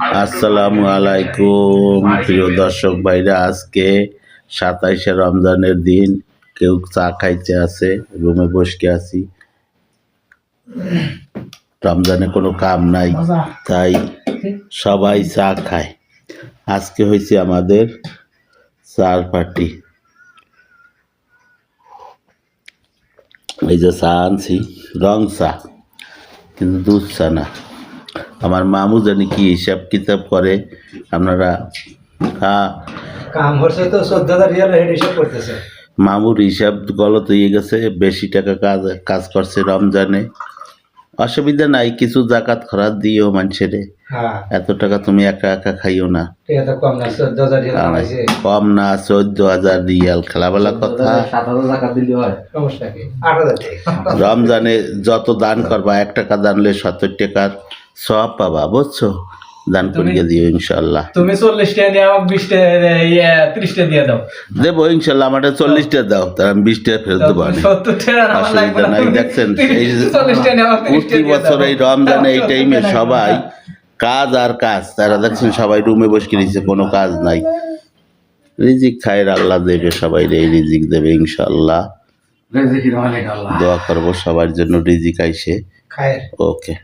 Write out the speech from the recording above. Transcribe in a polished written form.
আসসালামু আলাইকুম প্রিয় দর্শক ভাইরা, আজকে 27শে রমজানের দিন। কেউ চা খাইতে আছে, রুমে বসে আছি। রমজানে কোনো কাম নাই, তাই সবাই চা খায়। আজকে হয়েছে আমাদের চার পার্টি। এই যে চা আনছি, রং চা, কিন্তু দুধ চা না। আমার মামু জানি কি হিসাব কিতাব করে, আপনারা মামুর হিসাব গলত হয়ে গেছে। বেশি টাকা কাজ করছে রমজানে, অসুবিধা নাই, কিছু জাকাত খরাত দিও মানুষের। এত টাকা তুমি একা একা খাইও না, কম না 14,000 রিয়াল। খেলাবেলা কথা। রমজানে যত দান করবা, 1 টাকা দানলে 70 টাকার সব পাবা, বুঝছো? দান করিয়ে দিও ইনশাল্লাহ। তুমি 40 টাকা দিয়ে আমাকে 20 টাকা 30 টাকা দিয়ে দাও। দেবো ইনশাল্লাহ, আমাদের 40 টাকা দাও, তার আমি 20 টাকা ফেরত দেবো। 70 টাকা আমার লাগবে না। দেখছেন 40 টাকা দিয়ে আমাকে 30 প্রতি বছর এই রমজানে এই টাইমে সবাই কাজ আর কাজ, তারা দেখছেন সবাই রুমে বসে নিচ্ছে, কোনো কাজ নাই। রিজিক খায়ের আল্লাহ দেবে, সবাই এই রিজিক দেবে ইনশাল্লাহ। দোয়া করবো সবার জন্য রিজিক আইসে। ওকে।